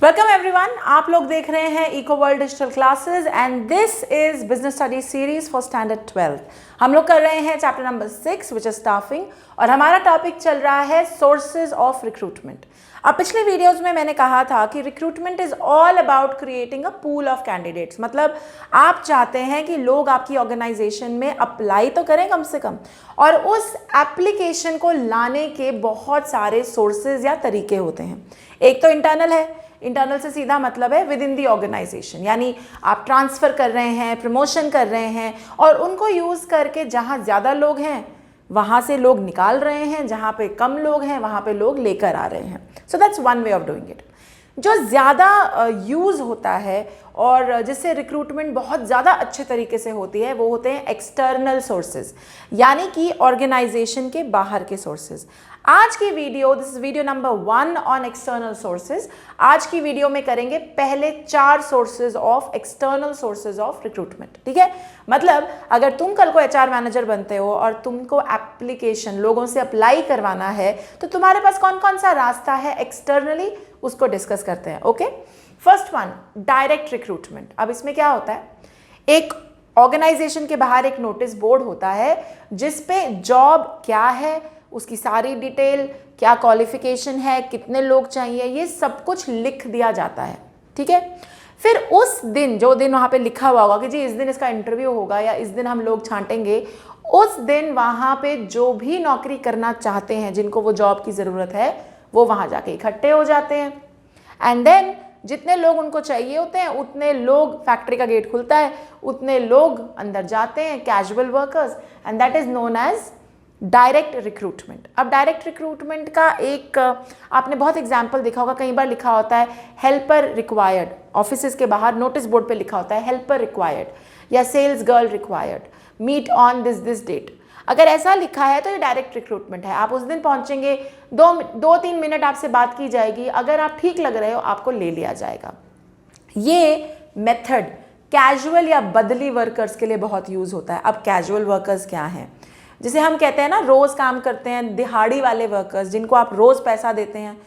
Welcome everyone, आप लोग देख रहे हैं Eco World Digital Classes and this is business studies series for standard 12। हम लोग कर रहे हैं chapter number 6 which is staffing और हमारा टॉपिक चल रहा है सोर्सेज ऑफ रिक्रूटमेंट। अब पिछले वीडियोस में मैंने कहा था कि recruitment is all about creating a pool of candidates, मतलब आप चाहते हैं कि लोग आपकी ऑर्गेनाइजेशन में अप्लाई तो करें कम से कम, और उस एप्लीकेशन को लाने के बहुत सारे सोर्सेज या तरीके होते हैं। एक तो इंटरनल है, इंटरनल से सीधा मतलब है विद इन दी ऑर्गेनाइजेशन, यानी आप ट्रांसफ़र कर रहे हैं, प्रमोशन कर रहे हैं और उनको यूज़ करके जहाँ ज़्यादा लोग हैं वहाँ से लोग निकाल रहे हैं, जहाँ पे कम लोग हैं वहाँ पे लोग लेकर आ रहे हैं। So that's one way of doing it. जो ज़्यादा यूज़ होता है और जिससे रिक्रूटमेंट बहुत ज़्यादा अच्छे तरीके से होती है वो होते हैं एक्सटर्नल सोर्सेज, यानी कि ऑर्गेनाइजेशन के बाहर के सोर्सेज। आज की video, this is video number 1 on external sources. आज की वीडियो में करेंगे पहले 4 sources of external sources of recruitment. ठीक है, मतलब अगर तुम कल को एचआर मैनेजर बनते हो और तुमको एप्लीकेशन लोगों से अप्लाई करवाना है तो तुम्हारे पास कौन कौन सा रास्ता है एक्सटर्नली, उसको डिस्कस करते हैं। Okay, first one, direct recruitment. अब इसमें क्या होता है, एक ऑर्गेनाइजेशन के बाहर एक नोटिस बोर्ड होता है जिसपे जॉब क्या है, उसकी सारी डिटेल, क्या क्वालिफिकेशन है, कितने लोग चाहिए, ये सब कुछ लिख दिया जाता है। ठीक है, फिर उस दिन, जो दिन वहाँ पे लिखा हुआ होगा कि जी इस दिन इसका इंटरव्यू होगा या इस दिन हम लोग छांटेंगे, उस दिन वहाँ पे जो भी नौकरी करना चाहते हैं, जिनको वो जॉब की ज़रूरत है, वो वहाँ जाके इकट्ठे हो जाते हैं। एंड देन जितने लोग उनको चाहिए होते हैं उतने लोग, फैक्ट्री का गेट खुलता है, उतने लोग अंदर जाते हैं, casual workers, and that is known as direct recruitment. अब डायरेक्ट रिक्रूटमेंट का एक आपने बहुत एग्जाम्पल देखा होगा, कई बार लिखा होता है हेल्पर रिक्वायर्ड, ऑफिसेज के बाहर नोटिस बोर्ड पे लिखा होता है हेल्पर रिक्वायर्ड या sales girl required, meet on this date. अगर ऐसा लिखा है तो ये डायरेक्ट रिक्रूटमेंट है। आप उस दिन पहुंचेंगे, 2-3 मिनट आपसे बात की जाएगी, अगर आप ठीक लग रहे हो आपको ले लिया जाएगा। ये मेथड कैजुअल या बदली वर्कर्स के लिए बहुत यूज होता है। अब कैजुअल वर्कर्स क्या हैं, जिसे हम कहते हैं ना रोज़ काम करते हैं, दिहाड़ी वाले वर्कर्स, जिनको आप रोज़ पैसा देते हैं,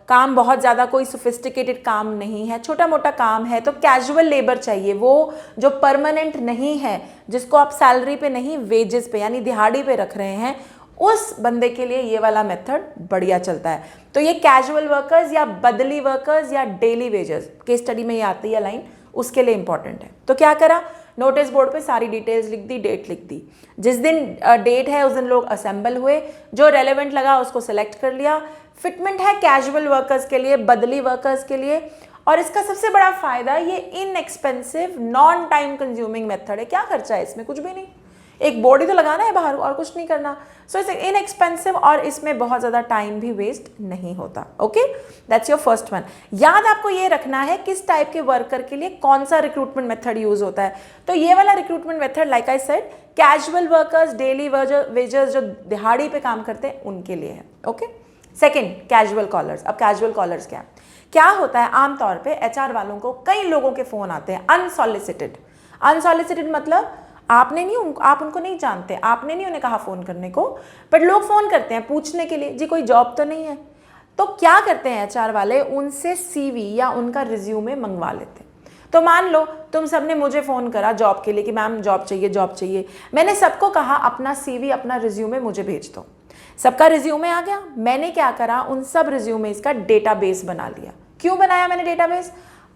काम बहुत ज़्यादा कोई सोफिस्टिकेटेड काम नहीं है, छोटा मोटा काम है, तो कैजुअल लेबर चाहिए, वो जो परमानेंट नहीं है, जिसको आप सैलरी पे नहीं वेजेस पे यानी दिहाड़ी पे रख रहे हैं, उस बंदे के लिए ये वाला मेथड बढ़िया चलता है। तो ये कैजुअल वर्कर्स या बदली वर्कर्स या डेली वेजेस, केस स्टडी में ये आती है लाइन, उसके लिए इंपॉर्टेंट है। तो क्या करा, नोटिस बोर्ड पे सारी डिटेल्स लिख दी, डेट लिख दी, जिस दिन डेट है उस दिन लोग असेंबल हुए, जो रेलेवेंट लगा उसको सिलेक्ट कर लिया। फिटमेंट है कैजुअल वर्कर्स के लिए, बदली वर्कर्स के लिए, और इसका सबसे बड़ा फायदा ये inexpensive non time consuming method है। क्या खर्चा है इसमें, कुछ भी नहीं, एक बॉडी तो लगाना है बाहर और कुछ नहीं करना। सो इट्स इनएक्सपेंसिव और इसमें बहुत ज़्यादा टाइम भी वेस्ट नहीं होता। Okay, that's your first one. याद आपको ये रखना है किस टाइप के वर्कर के लिए कौन सा रिक्रूटमेंट मेथड यूज होता है। तो ये वाला recruitment method like I said casual workers, daily wagers, जो दिहाड़ी पे काम करते हैं उनके लिए है। Okay, second, casual callers. अब कैजुअल कॉलर्स क्या होता है, आमतौर पर एचआर वालों को कई लोगों के फ़ोन आते हैं अनसॉलिसिटेड। अनसॉलिसिटेड मतलब आपने नहीं, आप उनको नहीं जानते, आपने नहीं उन्हें कहा फ़ोन करने को, बट लोग फ़ोन करते हैं पूछने के लिए जी कोई जॉब तो नहीं है। तो क्या करते हैं एचआर वाले, उनसे सीवी या उनका रिज्यूमे मंगवा लेते हैं। तो मान लो तुम सबने मुझे फ़ोन करा जॉब के लिए कि मैम जॉब चाहिए, जॉब चाहिए। मैंने सबको कहा अपना सीवी, अपना रिज्यूमे मुझे भेज दो। सबका रिज्यूमे आ गया, मैंने क्या करा, उन सब रिज्यूमेज का डेटाबेस बना लिया। क्यों बनाया मैंने डेटाबेस,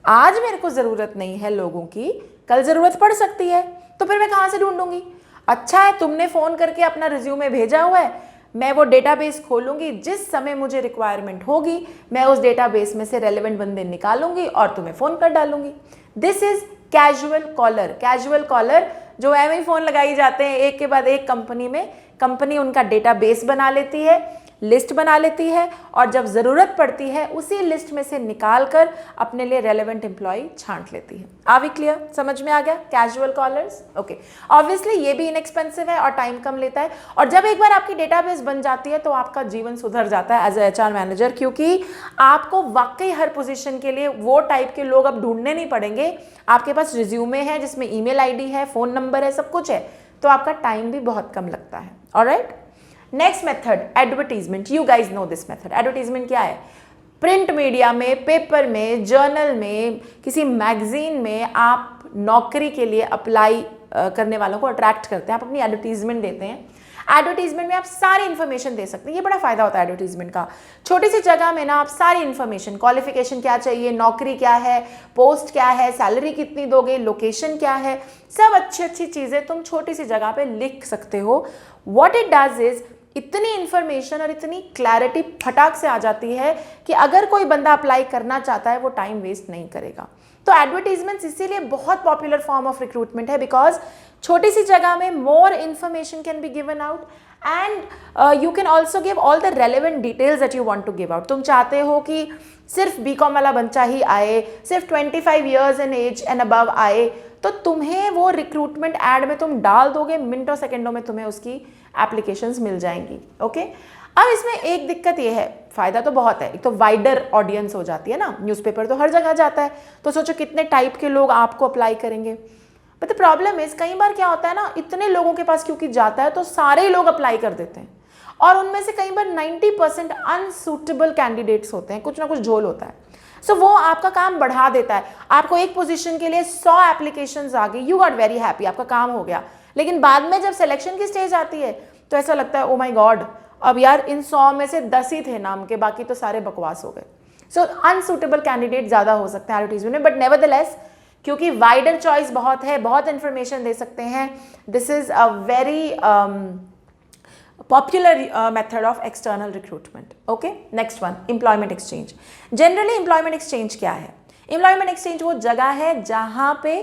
आज मेरे को ज़रूरत नहीं है लोगों की, कल ज़रूरत पड़ सकती है, तो फिर मैं कहाँ से ढूंढूंगी। अच्छा है तुमने फ़ोन करके अपना रिज्यूमे भेजा हुआ है, मैं वो डेटाबेस खोलूंगी, जिस समय मुझे रिक्वायरमेंट होगी मैं उस डेटाबेस में से रेलेवेंट बंदे निकालूंगी और तुम्हें फ़ोन कर डालूंगी। This is casual caller. Casual caller जो एम ही फ़ोन लगाई जाते हैं एक के बाद एक कंपनी में, कंपनी उनका डेटाबेस बना लेती है, लिस्ट बना लेती है, और जब ज़रूरत पड़ती है उसी लिस्ट में से निकाल कर अपने लिए रेलेवेंट एम्प्लॉय छांट लेती है। आर वी क्लियर, समझ में आ गया कैजुअल कॉलर्स। ओके, ऑब्वियसली ये भी इनएक्सपेंसिव है और टाइम कम लेता है, और जब एक बार आपकी डेटाबेस बन जाती है तो आपका जीवन सुधर जाता है एज ए एचआर मैनेजर, क्योंकि आपको वाकई हर पोजीशन के लिए वो टाइप के लोग अब ढूंढने नहीं पड़ेंगे। आपके पास रिज्यूमे है जिसमें ईमेल आईडी है, फ़ोन नंबर है, सब कुछ है, तो आपका टाइम भी बहुत कम लगता है। Alright, next method advertisement. You guys know this method. Advertisement क्या है, प्रिंट मीडिया में, पेपर में, जर्नल में, किसी मैगजीन में आप नौकरी के लिए अप्लाई करने वालों को अट्रैक्ट करते हैं, आप अपनी एडवर्टीजमेंट देते हैं। एडवर्टीजमेंट में आप सारी इन्फॉर्मेशन दे सकते हैं, ये बड़ा फायदा होता है एडवर्टीजमेंट का। छोटी सी जगह में ना आप सारी इन्फॉर्मेशन, क्वालिफिकेशन क्या चाहिए, नौकरी क्या है, पोस्ट क्या है, सैलरी कितनी दोगे, लोकेशन क्या है, सब अच्छी अच्छी चीज़ें तुम छोटी सी जगह पे लिख सकते हो। व्हाट इट डज इज, इतनी इन्फॉर्मेशन और इतनी क्लैरिटी फटाक से आ जाती है कि अगर कोई बंदा अप्लाई करना चाहता है वो टाइम वेस्ट नहीं करेगा। तो एडवर्टीजमेंट्स इसीलिए बहुत पॉपुलर फॉर्म ऑफ रिक्रूटमेंट है, बिकॉज छोटी सी जगह में more information can be given out and you can also give all the relevant details that you want to give out. तुम चाहते हो कि सिर्फ बीकॉम वाला बच्चा ही आए, सिर्फ 25 years in age and above आए, तो तुम्हें वो रिक्रूटमेंट एड में तुम डाल दोगे, मिनटों सेकंडों में तुम्हें उसकी एप्लीकेशंस मिल जाएंगी। ओके, अब इसमें एक दिक्कत ये है, फ़ायदा तो बहुत है, एक तो वाइडर ऑडियंस हो जाती है ना, न्यूज़पेपर तो हर जगह जाता है, तो सोचो कितने टाइप के लोग आपको अप्लाई करेंगे। बट द प्रॉब्लम इज, कई बार क्या होता है ना, इतने लोगों के पास क्योंकि जाता है तो सारे लोग अप्लाई कर देते हैं, और उनमें से कई बार 90% अनसूटेबल कैंडिडेट्स होते हैं, कुछ ना कुछ झोल होता है। सो वो आपका काम बढ़ा देता है। आपको एक पोजीशन के लिए 100 एप्लीकेशंस आ गई, यू गॉट वेरी हैप्पी, आपका काम हो गया, लेकिन बाद में जब सिलेक्शन की स्टेज आती है तो ऐसा लगता है ओ माय गॉड, अब यार इन 100 में से 10 ही थे नाम के, बाकी तो सारे बकवास हो गए। सो अनसूटेबल कैंडिडेट ज़्यादा हो सकते हैं एडवर्टीजमेंट में, बट नेवरदलेस क्योंकि वाइडर चॉइस बहुत है, बहुत इन्फॉर्मेशन दे सकते हैं, this is a very popular method of external recruitment. Okay, next one, employment exchange. Generally employment exchange क्या है? Employment exchange वो जगह है जहाँ पे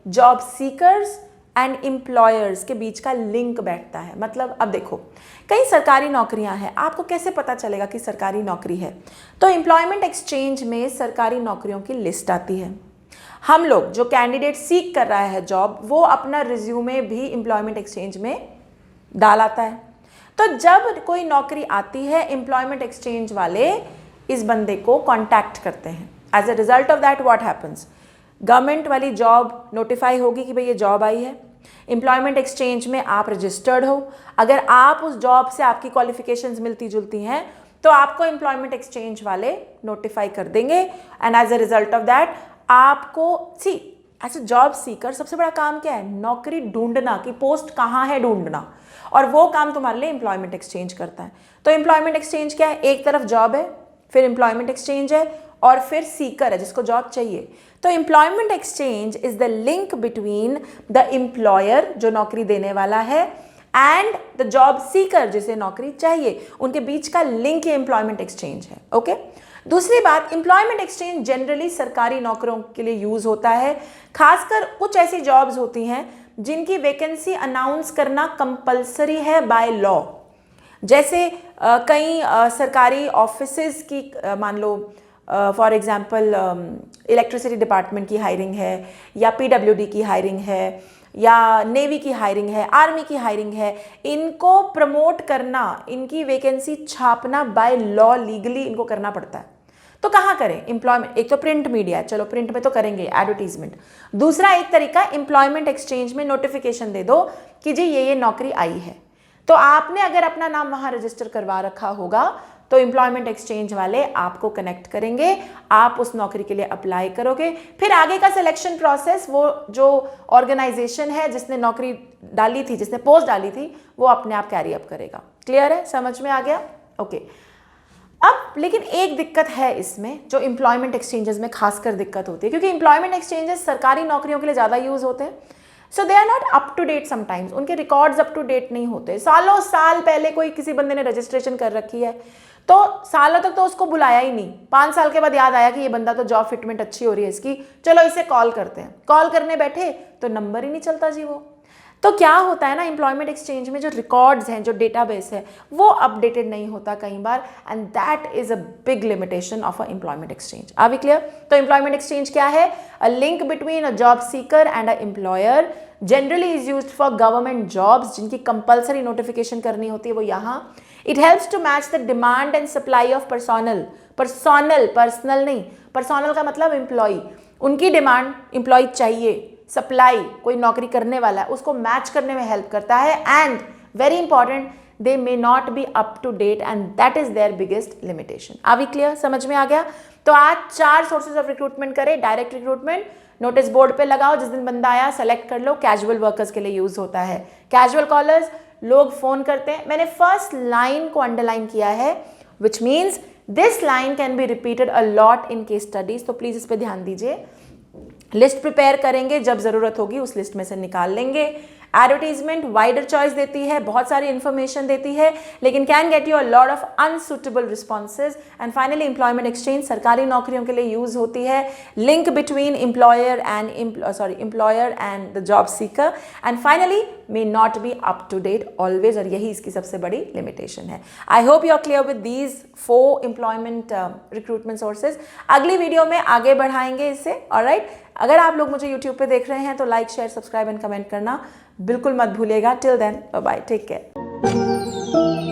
job seekers and employers के बीच का लिंक बैठता है। मतलब अब देखो, कई सरकारी नौकरियां हैं, आपको कैसे पता चलेगा कि सरकारी नौकरी है? तो एम्प्लॉयमेंट एक्सचेंज में सरकारी नौकरियों की लिस्ट आती है। हम लोग जो कैंडिडेट सीक कर रहा है जॉब, वो अपना रिज्यूमे भी एम्प्लॉयमेंट एक्सचेंज में डाल आता है। तो जब कोई नौकरी आती है, एम्प्लॉयमेंट एक्सचेंज वाले इस बंदे को कांटेक्ट करते हैं। As a result of that what happens, government वाली जॉब नोटिफाई होगी कि भाई ये जॉब आई है, एम्प्लॉयमेंट एक्सचेंज में आप रजिस्टर्ड हो, अगर आप उस जॉब से आपकी क्वालिफिकेशंस मिलती जुलती हैं तो आपको एम्प्लॉयमेंट एक्सचेंज वाले नोटिफाई कर देंगे, and as a result of that आपको एज अ जॉब सीकर सबसे बड़ा काम क्या है? नौकरी ढूंढना, कि पोस्ट कहाँ है ढूंढना, और वो काम तुम्हारे लिए एम्प्लॉयमेंट एक्सचेंज करता है। तो एम्प्लॉयमेंट एक्सचेंज क्या है? एक तरफ जॉब है, फिर एम्प्लॉयमेंट एक्सचेंज है, और फिर सीकर है जिसको जॉब चाहिए। तो employment exchange is the link between the employer जो नौकरी देने वाला है एंड द जॉब सीकर जिसे नौकरी चाहिए, उनके बीच का लिंक एम्प्लॉयमेंट एक्सचेंज है। ओके, दूसरी बात, एम्प्लॉयमेंट एक्सचेंज जनरली सरकारी नौकरियों के लिए यूज होता है, खासकर कुछ ऐसी जॉब्स होती हैं जिनकी वैकेंसी अनाउंस करना कंपलसरी है बाय लॉ। जैसे कई सरकारी ऑफिसेज की मान लो फॉर एग्जांपल इलेक्ट्रिसिटी डिपार्टमेंट की हायरिंग है, या पीडब्ल्यूडी की हायरिंग है, या नेवी की हायरिंग है, आर्मी की हायरिंग है, इनको प्रमोट करना, इनकी वैकेंसी छापना बाय लॉ लीगली इनको करना पड़ता है। तो कहाँ करें एम्प्लॉयमेंट? एक तो प्रिंट मीडिया है, चलो प्रिंट में तो करेंगे एडवर्टीजमेंट। दूसरा एक तरीका, एम्प्लॉयमेंट एक्सचेंज में नोटिफिकेशन दे दो कि जी ये नौकरी आई है। तो आपने अगर अपना नाम वहाँ रजिस्टर करवा रखा होगा तो एम्प्लॉयमेंट एक्सचेंज वाले आपको कनेक्ट करेंगे, आप उस नौकरी के लिए अप्लाई करोगे, फिर आगे का सिलेक्शन प्रोसेस वो जो ऑर्गेनाइजेशन है जिसने नौकरी डाली थी, जिसने पोस्ट डाली थी, वो अपने आप कैरी अप करेगा। क्लियर है? समझ में आ गया? ओके। अब लेकिन एक दिक्कत है इसमें जो एम्प्लॉयमेंट एक्सचेंजेस में खासकर दिक्कत होती है, क्योंकि एम्प्लॉयमेंट एक्सचेंजेस सरकारी नौकरियों के लिए ज़्यादा यूज होते हैं, so they are not up to date, sometimes उनके रिकॉर्ड्स अप टू डेट नहीं होते। सालों साल पहले कोई किसी बंदे ने रजिस्ट्रेशन कर रखी है तो सालों तक तो उसको बुलाया ही नहीं, 5 साल के बाद याद आया कि ये बंदा तो जॉब फिटमेंट अच्छी हो रही है इसकी, चलो इसे कॉल करते हैं। कॉल करने बैठे तो नंबर ही नहीं चलता जी वो। तो क्या होता है ना, एम्प्लॉयमेंट एक्सचेंज में जो रिकॉर्ड्स हैं, जो डेटाबेस है, वो अपडेटेड नहीं होता कई बार, and that is a big limitation of a employment exchange. Are we clear? तो एम्प्लॉयमेंट एक्सचेंज क्या है? A link between a job seeker and a employer, generally is used for government jobs जिनकी compulsory notification करनी होती है, वो यहाँ। It helps to match the demand and supply of personal नहीं, पर्सनल का मतलब एम्प्लॉय, उनकी डिमांड, एम्प्लॉय चाहिए, सप्लाई कोई नौकरी करने वाला है, उसको मैच करने में हेल्प करता है, and very important, they may not be up to date and that is their biggest limitation. Are we clear? समझ में आ गया? तो आज 4 सोर्सेज ऑफ रिक्रूटमेंट करें. डायरेक्ट रिक्रूटमेंट नोटिस बोर्ड पे लगाओ, जिस दिन बंदा आया सेलेक्ट कर लो. कैजुअल वर्कर्स के लिए यूज होता है. कैजुअल कॉलर्स, लोग फोन करते हैं. मैंने फर्स्ट लाइन को अंडरलाइन किया है, which means this line can be repeated a lot in case studies. तो प्लीज इस पे ध्यान दीजिए. लिस्ट प्रिपेयर करेंगे, जब जरूरत होगी उस लिस्ट में से निकाल लेंगे. एडवर्टीजमेंट वाइडर चॉइस देती है, बहुत सारी इंफॉर्मेशन देती है, लेकिन can get you a lot of unsuitable responses. And finally employment exchange सरकारी नौकरियों के लिए यूज होती है. Link between employer and the job seeker. And finally may not be up to date always, और यही इसकी सबसे बड़ी लिमिटेशन है. I hope you are clear with these 4 employment recruitment sources. अगली वीडियो में आगे बढ़ाएंगे इससे. ऑलराइट, अगर आप लोग मुझे YouTube पे देख रहे हैं तो like, share, subscribe and comment करना बिल्कुल मत भूलिएगा. Till then, bye bye, take care.